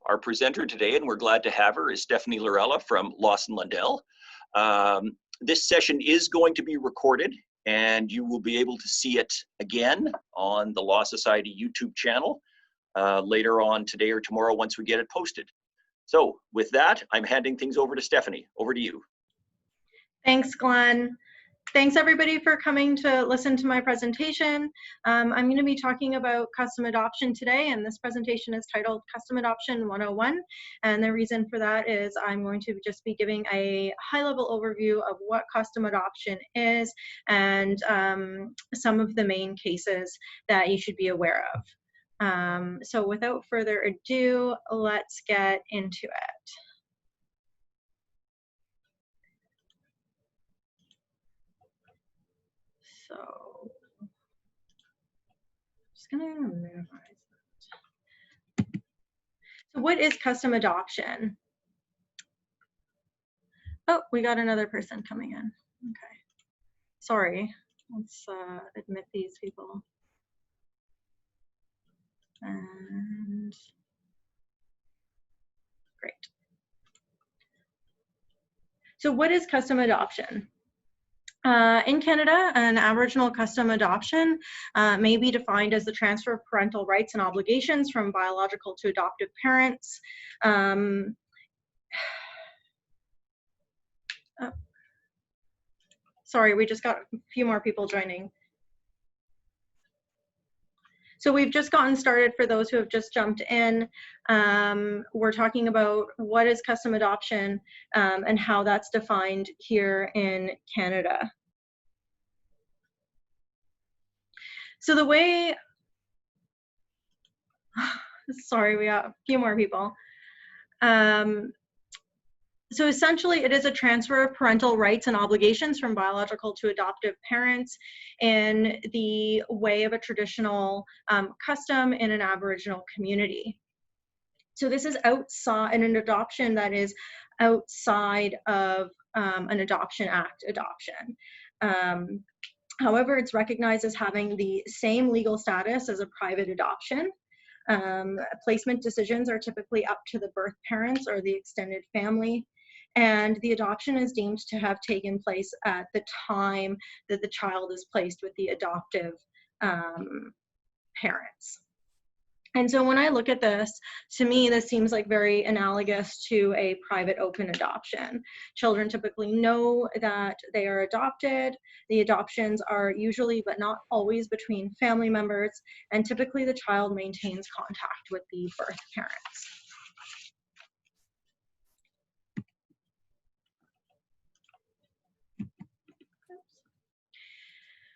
Our presenter today, and we're glad to have her, is Stefanie Laurella from Lawson, Lundell. This session is going to be recorded, and you will be able to see it again on the Law Society YouTube channel later on today or tomorrow once we get it posted. So with that, I'm handing things over to Stefanie. Over to you. Thanks, Glenn. Thanks everybody for coming to listen to my presentation. I'm going to be talking about custom adoption today, and this presentation is titled Custom Adoption 101. And the reason for that is I'm going to just be giving a high-level overview of what custom adoption is and some of the main cases that you should be aware of. So without further ado, let's get into it. So I'm just going to minimize that. So what is custom adoption? Oh, we got another person coming in. Okay. Sorry. Let's admit these people. And great. So what is custom adoption? In Canada, an Aboriginal custom adoption may be defined as the transfer of parental rights and obligations from biological to adoptive parents. Oh, sorry, we just got a few more people joining. So we've just gotten started for those who have just jumped in. We're talking about what is custom adoption and how that's defined here in Canada. So the way, sorry, we got a few more people. So essentially, it is a transfer of parental rights and obligations from biological to adoptive parents in the way of a traditional custom in an Aboriginal community. So this is outside, an adoption that is outside of an Adoption Act adoption. However, it's recognized as having the same legal status as a private adoption. Placement decisions are typically up to the birth parents or the extended family, and the adoption is deemed to have taken place at the time that the child is placed with the adoptive parents. And so when I look at this, to me, this seems like very analogous to a private open adoption. Children typically know that they are adopted. The adoptions are usually, but not always, between family members, and typically the child maintains contact with the birth parents.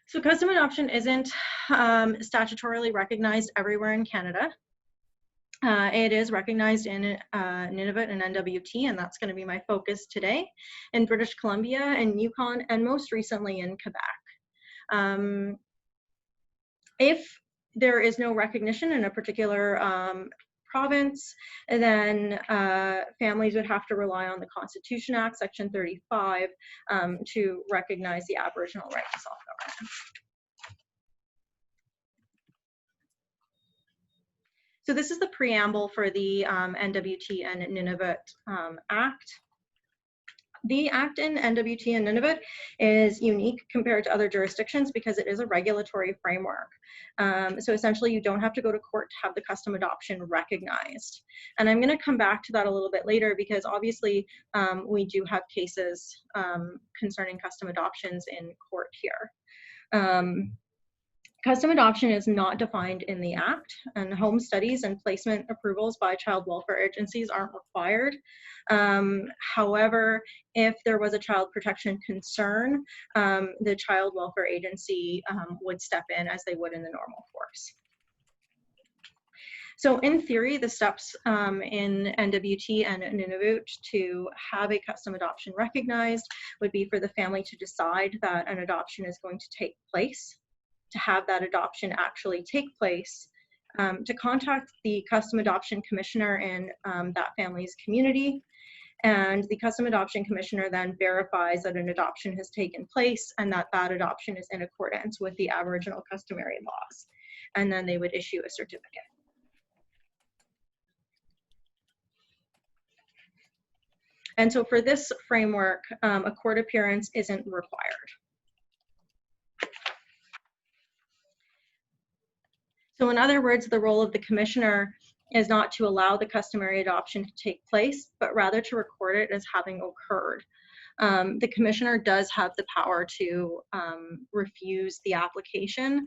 So custom adoption isn't statutorily recognized everywhere in Canada. It is recognized in Nunavut and NWT, and that's going to be my focus today, in British Columbia and Yukon, and most recently in Quebec. If there is no recognition in a particular province, then families would have to rely on the Constitution Act, Section 35, to recognize the Aboriginal right to self-government. So this is the preamble for the NWT and Nunavut Act. The act in NWT and Nunavut is unique compared to other jurisdictions because it is a regulatory framework. So essentially, you don't have to go to court to have the custom adoption recognized. And I'm going to come back to that a little bit later because obviously we do have cases concerning custom adoptions in court here. Custom adoption is not defined in the Act, and home studies and placement approvals by child welfare agencies aren't required. However, if there was a child protection concern, the child welfare agency would step in as they would in the normal course. So in theory, the steps in NWT and Nunavut to have a custom adoption recognized would be for the family to decide that an adoption is going to take place, to have that adoption actually take place, to contact the custom adoption commissioner in that family's community, and the custom adoption commissioner then verifies that an adoption has taken place and that that adoption is in accordance with the Aboriginal customary laws, and then they would issue a certificate. And so for this framework, a court appearance isn't required. So in other words, the role of the commissioner is not to allow the customary adoption to take place, but rather to record it as having occurred. The commissioner does have the power to refuse the application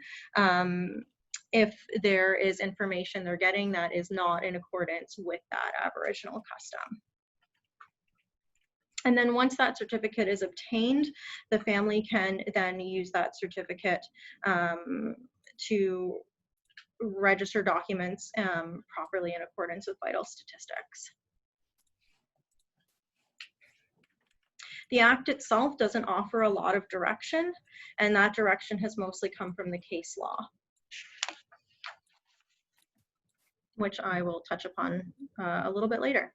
if there is information they're getting that is not in accordance with that Aboriginal custom. And then once that certificate is obtained, the family can then use that certificate to register documents properly in accordance with vital statistics. The Act itself doesn't offer a lot of direction, and that direction has mostly come from the case law, which I will touch upon a little bit later.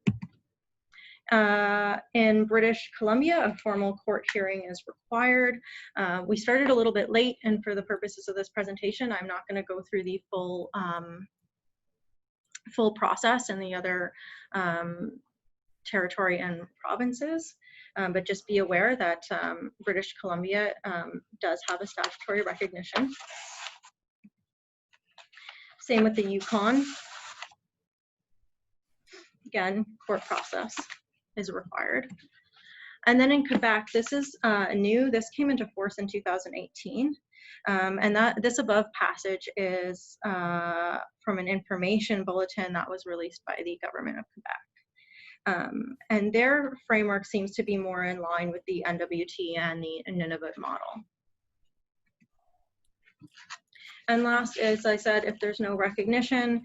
In British Columbia, a formal court hearing is required. We started a little bit late, and for the purposes of this presentation, I'm not going to go through the full process in the other territory and provinces, but just be aware that British Columbia does have a statutory recognition. Same with the Yukon. Again, court process is required. And then in Quebec, this is new. This came into force in 2018. And this above passage is from an information bulletin that was released by the government of Quebec. And their framework seems to be more in line with the NWT and the Nunavut model. And last, as I said, if there's no recognition,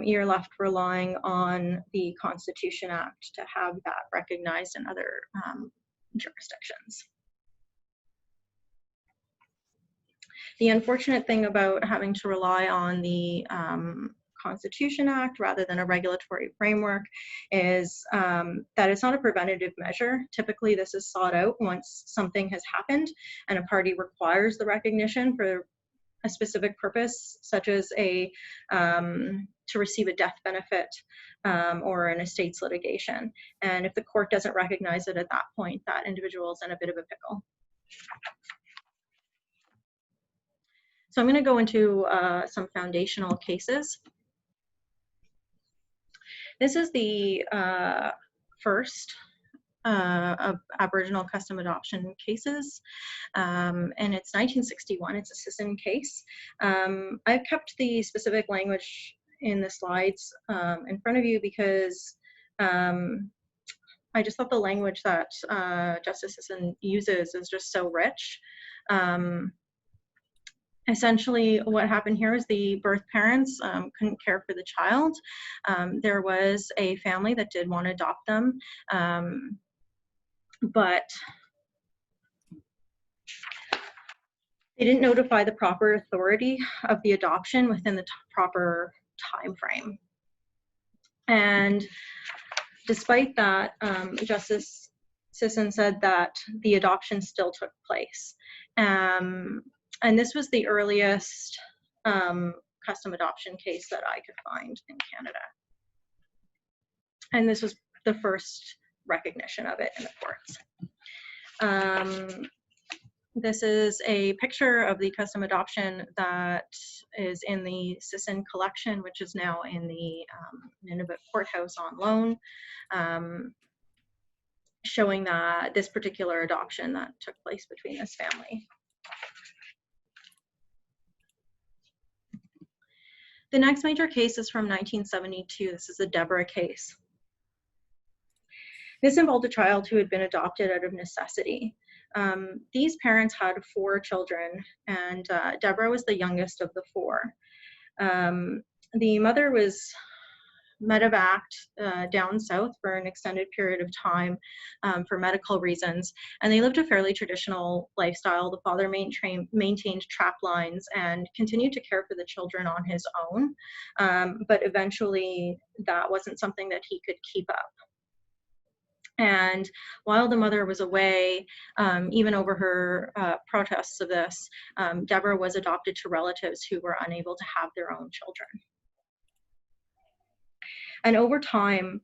you're left relying on the Constitution Act to have that recognized in other jurisdictions. The unfortunate thing about having to rely on the Constitution Act rather than a regulatory framework is that it's not a preventative measure. Typically, this is sought out once something has happened and a party requires the recognition for a specific purpose, such as a to receive a death benefit or an estates litigation. And if the court doesn't recognize it at that point, that individual is in a bit of a pickle. So I'm going to go into some foundational cases. This is the first of Aboriginal custom adoption cases, and it's 1961. It's a Sisson case. I've kept the specific language in the slides in front of you because I just thought the language that Justice Sisson uses is just so rich. Essentially, what happened here is the birth parents couldn't care for the child. There was a family that did want to adopt them, but they didn't notify the proper authority of the adoption within the proper time frame. And despite that, Justice Sisson said that the adoption still took place. And this was the earliest custom adoption case that I could find in Canada. And this was the first recognition of it in the courts. This is a picture of the custom adoption that is in the Sisson collection, which is now in the Nunavut courthouse on loan, showing that this particular adoption that took place between this family. The next major case is from 1972. This is the Deborah case. This involved a child who had been adopted out of necessity. These parents had 4 children, and Deborah was the youngest of the 4. The mother was medevaced down south for an extended period of time for medical reasons, and they lived a fairly traditional lifestyle. The father maintained trap lines and continued to care for the children on his own, but eventually that wasn't something that he could keep up. And while the mother was away, even over her protests of this, Deborah was adopted to relatives who were unable to have their own children. And over time,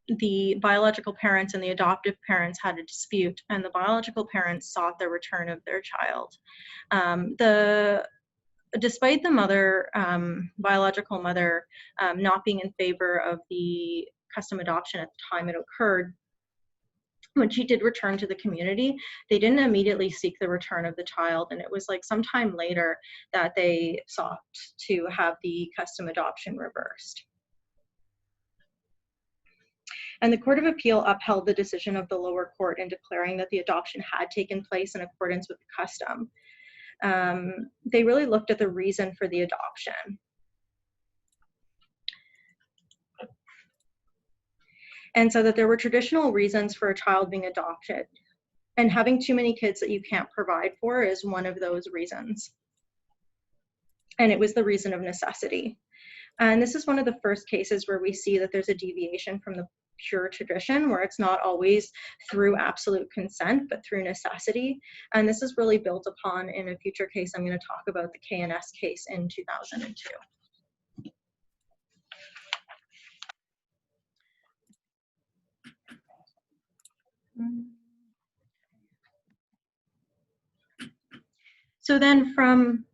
the biological parents and the adoptive parents had a dispute, and the biological parents sought the return of their child. Despite the mother, biological mother, not being in favor of the custom adoption at the time it occurred, when she did return to the community, they didn't immediately seek the return of the child, and it was like sometime later that they sought to have the custom adoption reversed. And the Court of Appeal upheld the decision of the lower court in declaring that the adoption had taken place in accordance with the custom. They really looked at the reason for the adoption. And so that there were traditional reasons for a child being adopted. And having too many kids that you can't provide for is one of those reasons. And it was the reason of necessity. And this is one of the first cases where we see that there's a deviation from the pure tradition, where it's not always through absolute consent, but through necessity. And this is really built upon in a future case. I'm going to talk about the K&S case in 2002. So then from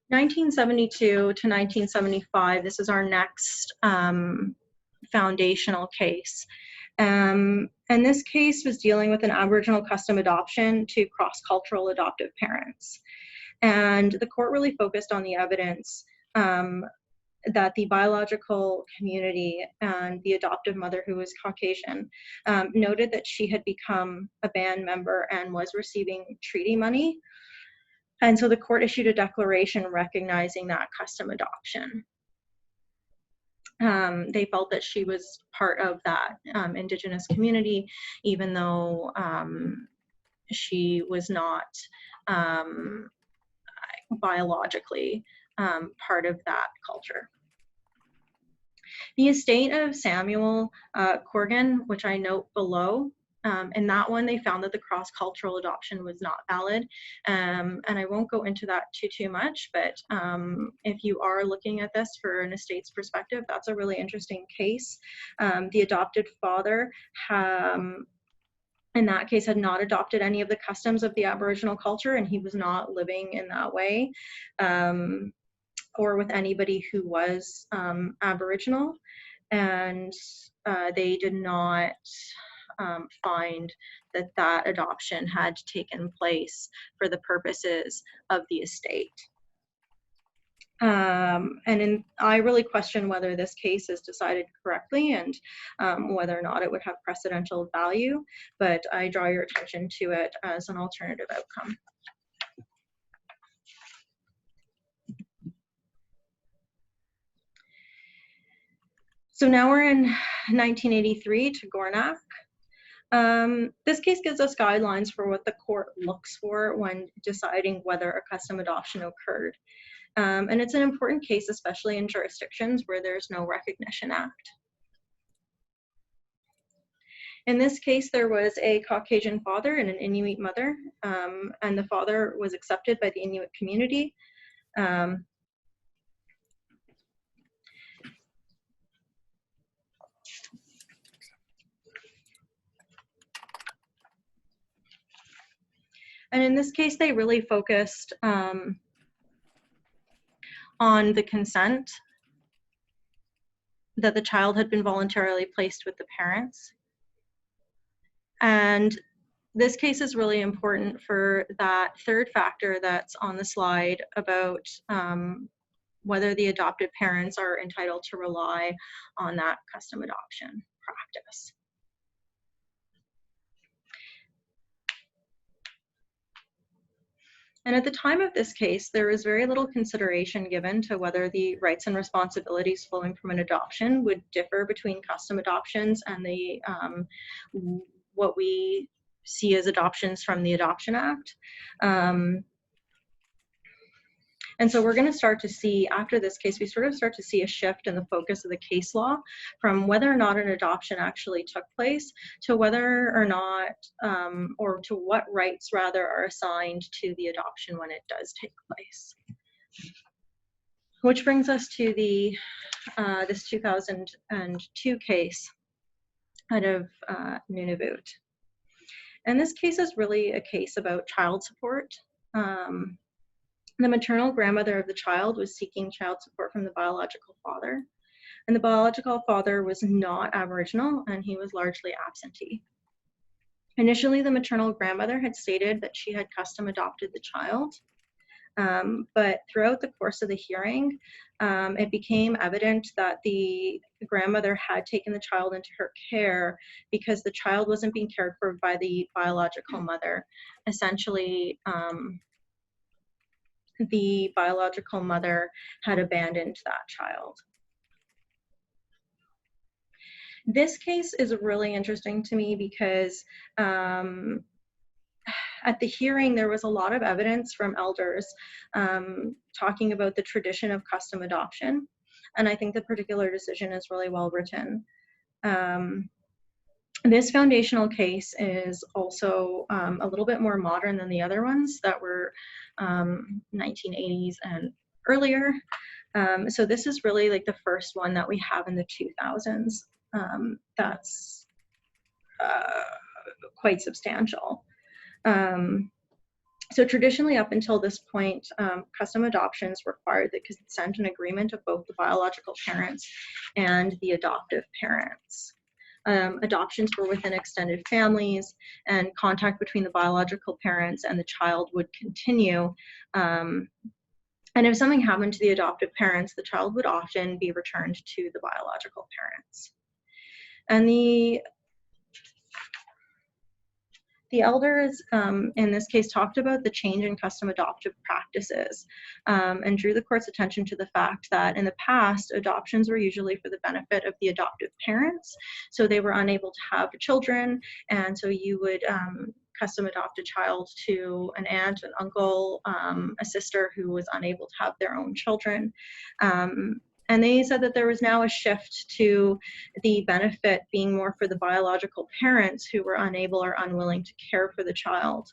1972 to 1975, this is our next foundational case. And this case was dealing with an Aboriginal custom adoption to cross-cultural adoptive parents. And the court really focused on the evidence that the biological community and the adoptive mother, who was Caucasian, noted that she had become a band member and was receiving treaty money. And so the court issued a declaration recognizing that custom adoption. They felt that she was part of that Indigenous community, even though she was not biologically part of that culture. The estate of Samuel Corrigan, which I note below, in that one they found that the cross-cultural adoption was not valid, and I won't go into that too much, but if you are looking at this for an estate's perspective, that's a really interesting case. The adopted father in that case had not adopted any of the customs of the Aboriginal culture, and he was not living in that way or with anybody who was Aboriginal, and they did not find that that adoption had taken place for the purposes of the estate. I really question whether this case is decided correctly and whether or not it would have precedential value, but I draw your attention to it as an alternative outcome. So now we're in 1983 to Gornak. This case gives us guidelines for what the court looks for when deciding whether a custom adoption occurred. And it's an important case, especially in jurisdictions where there's no Recognition Act. In this case, there was a Caucasian father and an Inuit mother, and the father was accepted by the Inuit community. And in this case, they really focused on the consent, that the child had been voluntarily placed with the parents. And this case is really important for that third factor that's on the slide about whether the adopted parents are entitled to rely on that custom adoption practice. And at the time of this case, there was very little consideration given to whether the rights and responsibilities flowing from an adoption would differ between custom adoptions and the what we see as adoptions from the Adoption Act. And so we're going to start to see, after this case, we sort of start to see a shift in the focus of the case law from whether or not an adoption actually took place to whether or not, or to what rights rather are assigned to the adoption when it does take place. Which brings us to the this 2002 case out of Nunavut. And this case is really a case about child support. The maternal grandmother of the child was seeking child support from the biological father. And the biological father was not Aboriginal, and he was largely absentee. Initially, the maternal grandmother had stated that she had custom adopted the child. But throughout the course of the hearing, it became evident that the grandmother had taken the child into her care because the child wasn't being cared for by the biological mother. Essentially, the biological mother had abandoned that child. This case is really interesting to me because at the hearing, there was a lot of evidence from elders talking about the tradition of custom adoption. And I think the particular decision is really well written. This foundational case is also a little bit more modern than the other ones that were 1980s and earlier. So this is really like the first one that we have in the 2000s. That's quite substantial. So traditionally, up until this point, custom adoptions required the consent and agreement of both the biological parents and the adoptive parents. Adoptions were within extended families, and contact between the biological parents and the child would continue. And if something happened to the adoptive parents, the child would often be returned to the biological parents. And the elders in this case talked about the change in custom adoptive practices and drew the court's attention to the fact that in the past, adoptions were usually for the benefit of the adoptive parents. So they were unable to have children, and so you would custom adopt a child to an aunt, an uncle, a sister who was unable to have their own children. And they said that there was now a shift to the benefit being more for the biological parents who were unable or unwilling to care for the child.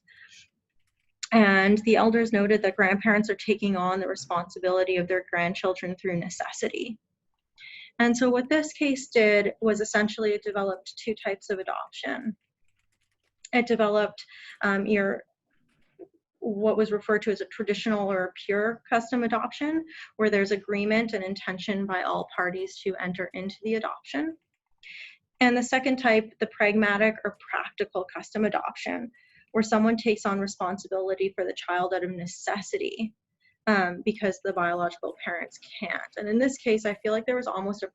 And the elders noted that grandparents are taking on the responsibility of their grandchildren through necessity. And so what this case did was essentially it developed two types of adoption. It developed what was referred to as a traditional or a pure custom adoption, where there's agreement and intention by all parties to enter into the adoption. And the second type, the pragmatic or practical custom adoption, where someone takes on responsibility for the child out of necessity because the biological parents can't. And in this case, I feel like there was almost a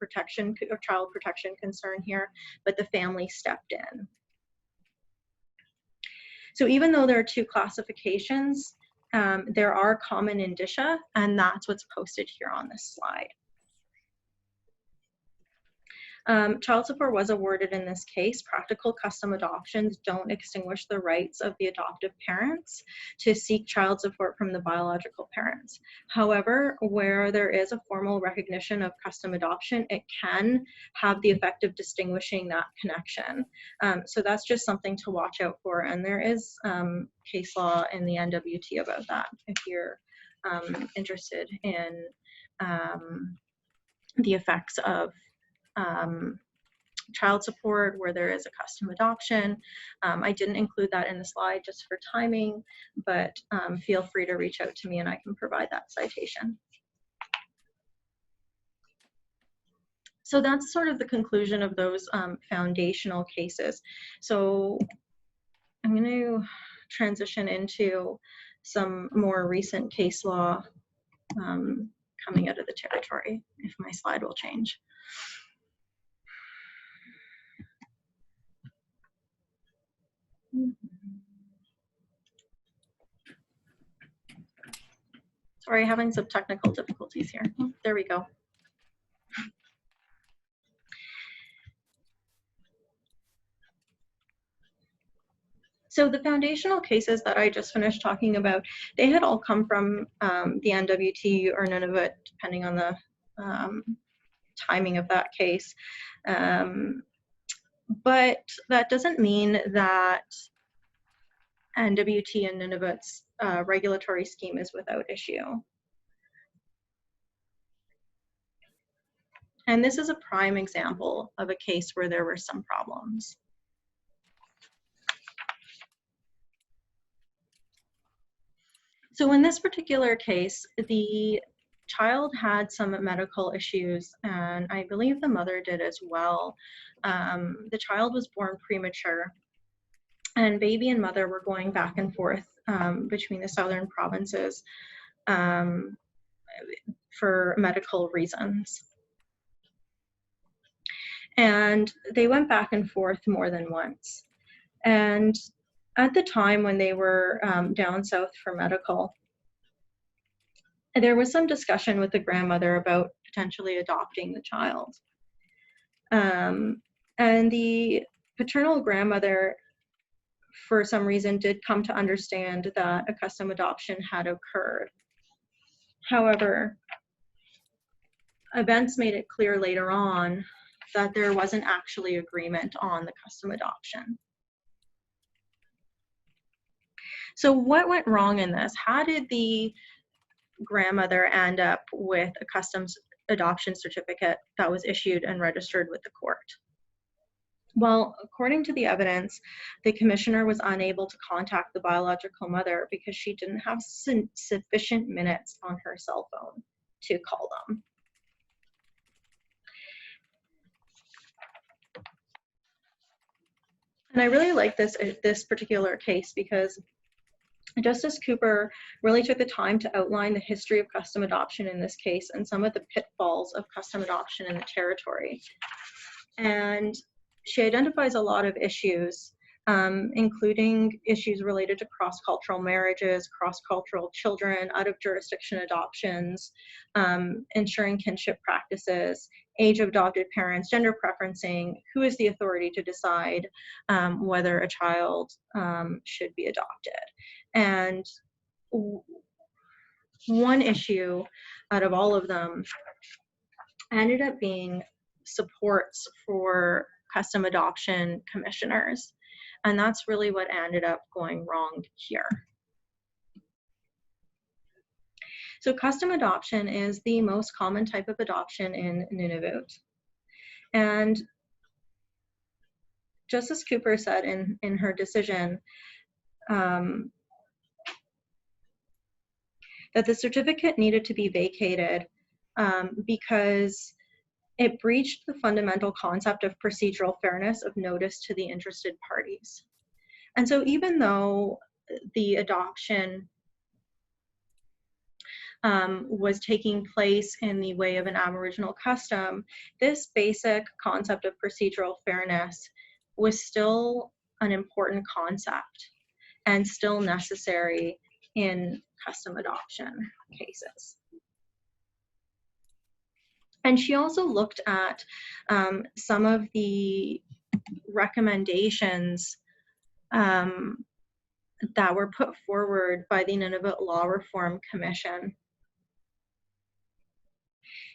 child protection concern here, but the family stepped in. So even though there are two classifications, there are common indicia, and that's what's posted here on this slide. Child support was awarded in this case. Practical custom adoptions don't extinguish the rights of the adoptive parents to seek child support from the biological parents. However, where there is a formal recognition of custom adoption, it can have the effect of distinguishing that connection. So that's just something to watch out for. And there is case law in the NWT about that if you're interested in the effects of child support where there is a custom adoption. I didn't include that in the slide just for timing, but feel free to reach out to me and I can provide that citation. So that's sort of the conclusion of those foundational cases. So I'm going to transition into some more recent case law coming out of the territory, if my slide will change. Sorry, having some technical difficulties here. Oh, there we go. So the foundational cases that I just finished talking about, they had all come from the NWT or Nunavut, depending on the timing of that case. But that doesn't mean that NWT and Nunavut's regulatory scheme is without issue. And this is a prime example of a case where there were some problems. So in this particular case, the child had some medical issues, and I believe the mother did as well. The child was born premature, and baby and mother were going back and forth between the southern provinces for medical reasons. And they went back and forth more than once. And at the time when they were down south for medical, there was some discussion with the grandmother about potentially adopting the child. And the paternal grandmother, for some reason, did come to understand that a custom adoption had occurred. However, events made it clear later on that there wasn't actually agreement on the custom adoption. So what went wrong in this? How did the grandmother end up with a custom adoption certificate that was issued and registered with the court? Well, according to the evidence, the commissioner was unable to contact the biological mother because she didn't have sufficient minutes on her cell phone to call them. And I really like this particular case because Justice Cooper really took the time to outline the history of custom adoption in this case and some of the pitfalls of custom adoption in the territory. And she identifies a lot of issues, including issues related to cross-cultural marriages, cross-cultural children, out-of-jurisdiction adoptions, ensuring kinship practices, age of adopted parents, gender preferencing, who is the authority to decide whether a child should be adopted. And one issue out of all of them ended up being supports for custom adoption commissioners. And that's really what ended up going wrong here. So custom adoption is the most common type of adoption in Nunavut. And Justice Cooper said in her decision that the certificate needed to be vacated because it breached the fundamental concept of procedural fairness of notice to the interested parties. And so even though the adoption was taking place in the way of an Aboriginal custom, this basic concept of procedural fairness was still an important concept and still necessary in custom adoption cases. And she also looked at some of the recommendations that were put forward by the Nunavut Law Reform Commission.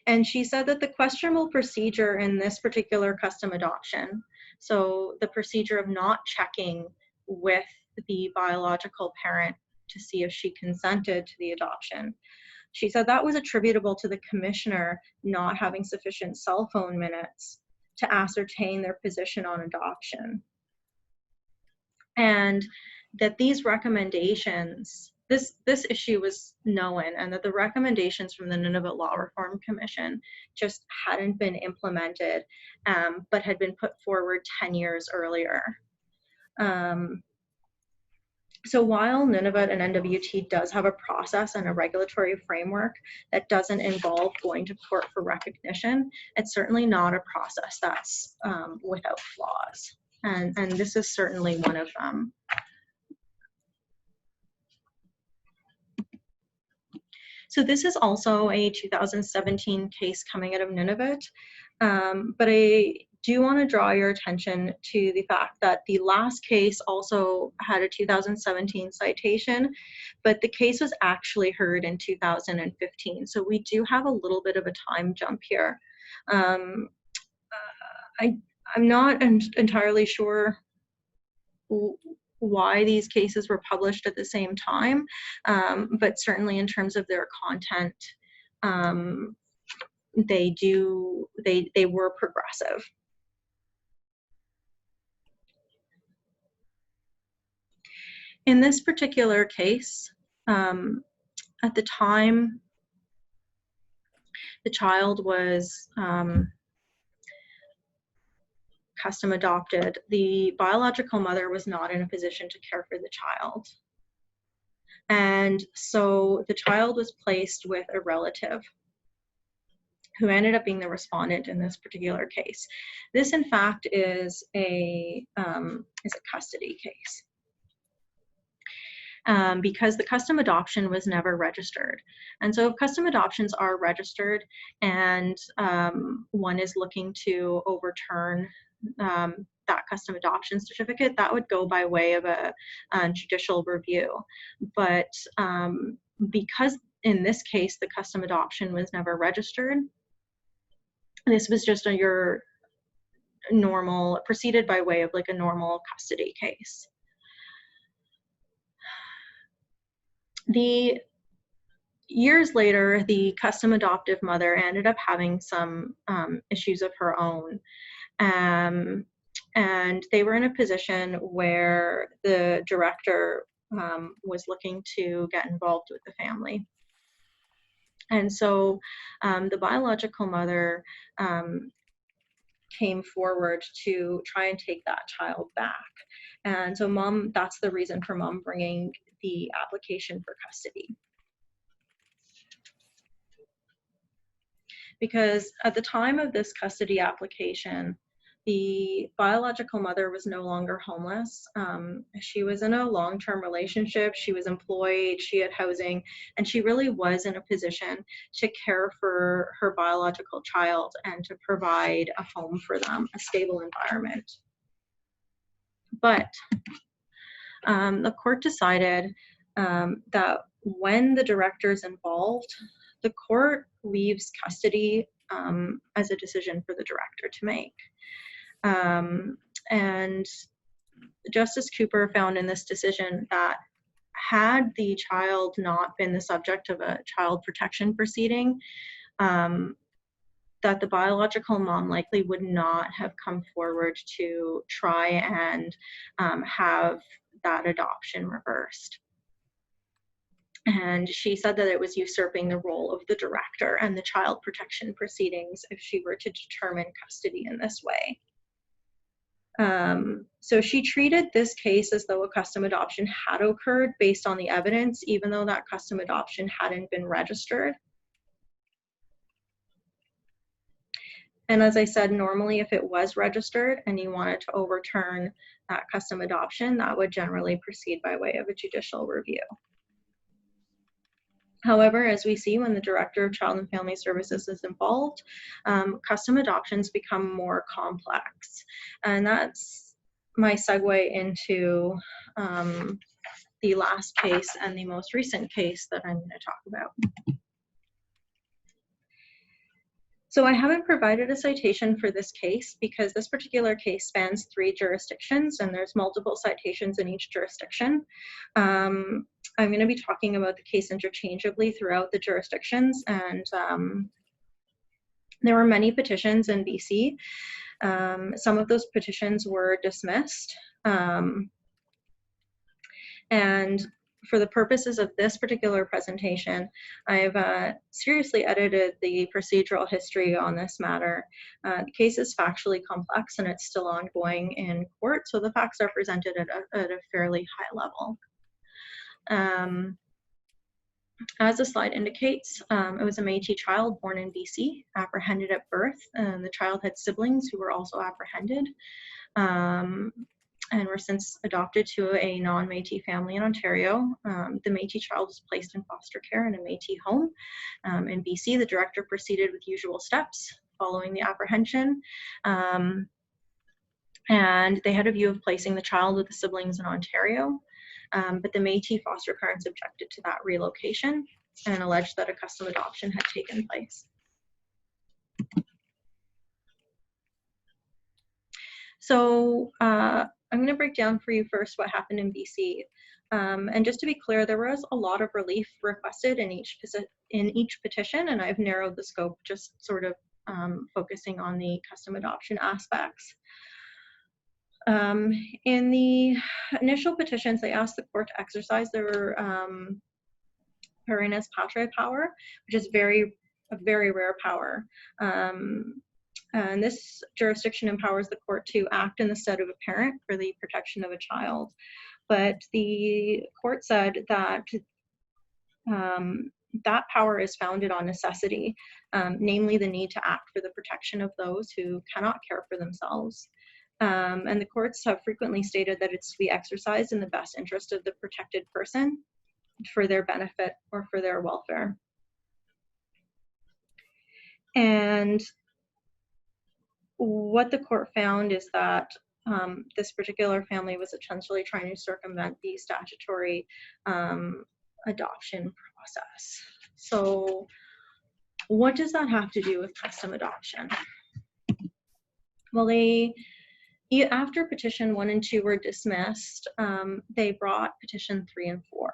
And she said that the questionable procedure in this particular custom adoption, so the procedure of not checking with the biological parent to see if she consented to the adoption, she said that was attributable to the commissioner not having sufficient cell phone minutes to ascertain their position on adoption. And that these recommendations, this issue was known, and that the recommendations from the Nunavut Law Reform Commission just hadn't been implemented, but had been put forward 10 years earlier. So while Nunavut and NWT does have a process and a regulatory framework that doesn't involve going to court for recognition, it's certainly not a process that's without flaws. And this is certainly one of them. So this is also a 2017 case coming out of Nunavut, but I do want to draw your attention to the fact that the last case also had a 2017 citation, but the case was actually heard in 2015. So we do have a little bit of a time jump here. I'm not entirely sure why these cases were published at the same time, but certainly in terms of their content, they were progressive. In this particular case, at the time the child was custom adopted, the biological mother was not in a position to care for the child. And so the child was placed with a relative who ended up being the respondent in this particular case. This, in fact, is a custody case. Because the custom adoption was never registered. And so if custom adoptions are registered and one is looking to overturn that custom adoption certificate, that would go by way of a judicial review. But because in this case the custom adoption was never registered, this was just your normal, proceeded by way of like a normal custody case. Years later, the custom adoptive mother ended up having some issues of her own. And they were in a position where the director was looking to get involved with the family. And so the biological mother came forward to try and take that child back. And so that's the reason for mom bringing the application for custody. Because at the time of this custody application, the biological mother was no longer homeless. She was in a long-term relationship, she was employed, she had housing, and she really was in a position to care for her biological child and to provide a home for them, a stable environment. But the court decided that when the director is involved, the court leaves custody as a decision for the director to make. And Justice Cooper found in this decision that had the child not been the subject of a child protection proceeding, that the biological mom likely would not have come forward to try and have that adoption reversed. And she said that it was usurping the role of the director and the child protection proceedings if she were to determine custody in this way. So she treated this case as though a custom adoption had occurred based on the evidence, even though that custom adoption hadn't been registered. And as I said, normally if it was registered and you wanted to overturn that custom adoption, that would generally proceed by way of a judicial review. However, as we see when the Director of Child and Family Services is involved, custom adoptions become more complex. And that's my segue into the last case and the most recent case that I'm going to talk about. So I haven't provided a citation for this case because this particular case spans 3 jurisdictions and there's multiple citations in each jurisdiction. I'm going to be talking about the case interchangeably throughout the jurisdictions, and there were many petitions in BC. Some of those petitions were dismissed. And for the purposes of this particular presentation, I've seriously edited the procedural history on this matter. The case is factually complex and it's still ongoing in court, so the facts are presented at a fairly high level. As the slide indicates, it was a Métis child born in BC, apprehended at birth, and the child had siblings who were also apprehended. And were since adopted to a non-Métis family in Ontario. The Métis child was placed in foster care in a Métis home. In BC, the director proceeded with usual steps following the apprehension. And they had a view of placing the child with the siblings in Ontario. But the Métis foster parents objected to that relocation and alleged that a custom adoption had taken place. So I'm going to break down for you first what happened in BC. And just to be clear, there was a lot of relief requested in each petition, and I've narrowed the scope, just sort of focusing on the custom adoption aspects. In the initial petitions, they asked the court to exercise their parentis patriae power, which is a very rare power. And this jurisdiction empowers the court to act in the stead of a parent for the protection of a child. But the court said that that power is founded on necessity, namely the need to act for the protection of those who cannot care for themselves. And the courts have frequently stated that it's to be exercised in the best interest of the protected person for their benefit or for their welfare. And what the court found is that this particular family was essentially trying to circumvent the statutory adoption process. So what does that have to do with custom adoption? Well, after petition 1 and 2 were dismissed, they brought petition 3 and 4.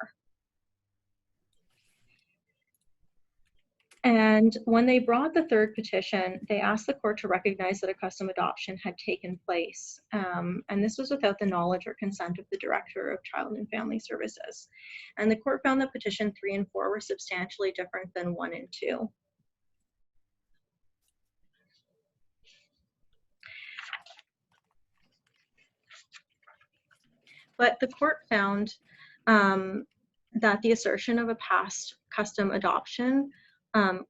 And when they brought the third petition, they asked the court to recognize that a custom adoption had taken place. And this was without the knowledge or consent of the Director of Child and Family Services. And the court found that petition 3 and 4 were substantially different than 1 and 2. But the court found that the assertion of a past custom adoption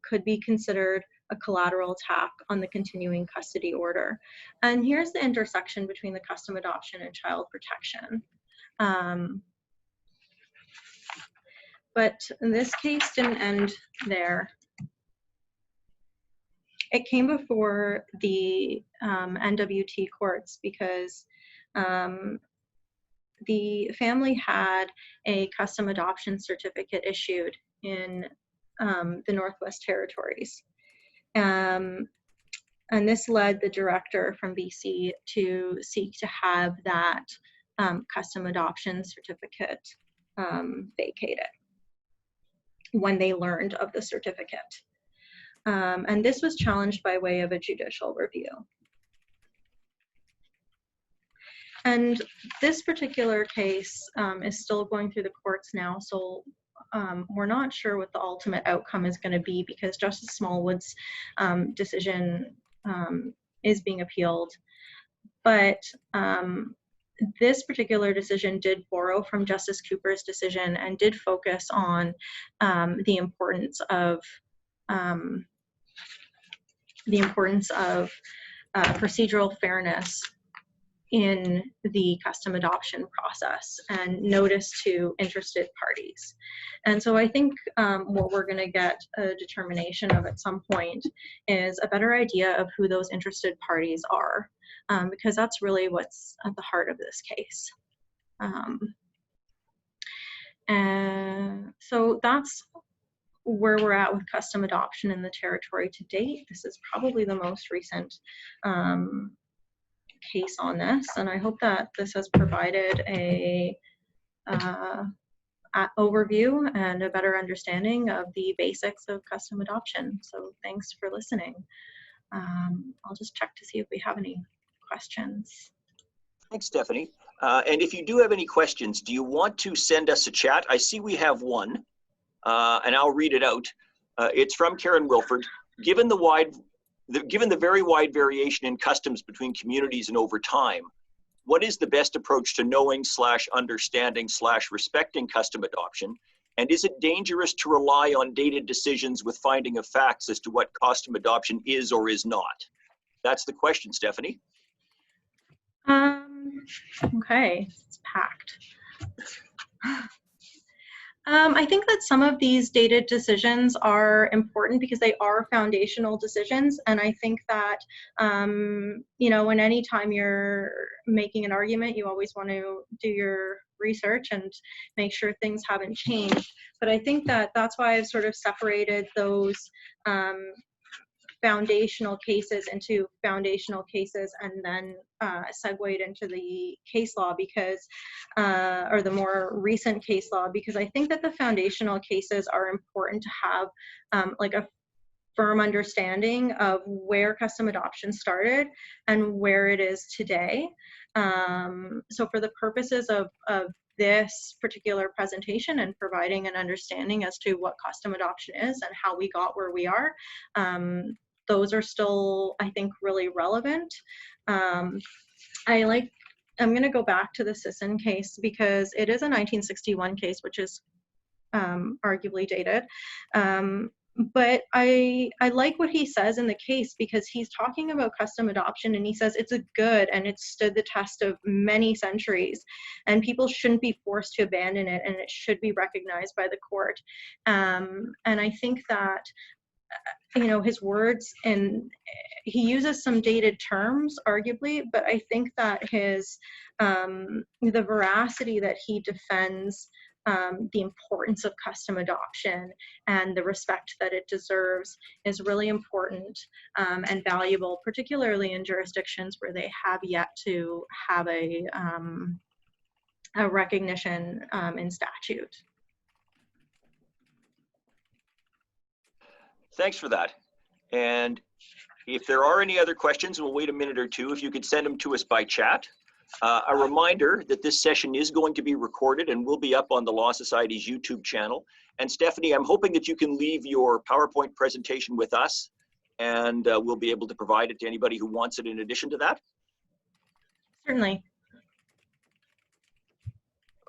could be considered a collateral attack on the continuing custody order. And here's the intersection between the custom adoption and child protection. But this case didn't end there. It came before the NWT courts because the family had a custom adoption certificate issued in the Northwest Territories. And this led the director from BC to seek to have that custom adoption certificate vacated when they learned of the certificate. And this was challenged by way of a judicial review. And this particular case is still going through the courts now, so we're not sure what the ultimate outcome is going to be because Justice Smallwood's decision is being appealed. But this particular decision did borrow from Justice Cooper's decision and did focus on the importance of procedural fairness in the custom adoption process and notice to interested parties. And so I think what we're going to get a determination of at some point is a better idea of who those interested parties are, because that's really what's at the heart of this case. And so that's where we're at with custom adoption in the territory to date. This is probably the most recent case on this, and I hope that this has provided a overview and a better understanding of the basics of custom adoption. So thanks for listening. I'll just check to see if we have any questions. Thanks, Stefanie. And if you do have any questions, do you want to send us a chat? I see we have one, and I'll read it out. It's from Karen Wilford. Given the very wide variation in customs between communities and over time, what is the best approach to knowing / understanding / respecting custom adoption? And is it dangerous to rely on dated decisions with finding of facts as to what custom adoption is or is not? That's the question, Stefanie. Okay, it's packed. I think that some of these dated decisions are important because they are foundational decisions. And I think that, you know, when any time you're making an argument, you always want to do your research and make sure things haven't changed. But I think that that's why I've sort of separated those foundational cases into foundational cases and then segued into the case law because, or the more recent case law, because I think that the foundational cases are important to have like a firm understanding of where custom adoption started and where it is today. So for the purposes of this particular presentation and providing an understanding as to what custom adoption is and how we got where we are, those are still, I think, really relevant. I'm going to go back to the Sisson case because it is a 1961 case, which is arguably dated. But I like what he says in the case because he's talking about custom adoption and he says it's a good and it's stood the test of many centuries and people shouldn't be forced to abandon it and it should be recognized by the court. And I think that, you know, his words, and he uses some dated terms arguably, but I think that his, the veracity that he defends the importance of custom adoption and the respect that it deserves is really important and valuable, particularly in jurisdictions where they have yet to have a recognition in statute. Thanks for that. And if there are any other questions, we'll wait a minute or two. If you could send them to us by chat. A reminder that this session is going to be recorded and will be up on the Law Society's YouTube channel. And Stefanie, I'm hoping that you can leave your PowerPoint presentation with us and we'll be able to provide it to anybody who wants it in addition to that. Certainly.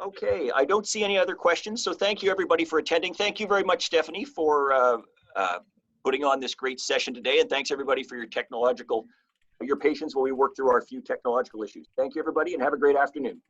Okay, I don't see any other questions, so thank you everybody for attending. Thank you very much, Stefanie, for putting on this great session today, and thanks everybody for your patience while we work through our few technological issues. Thank you everybody and have a great afternoon.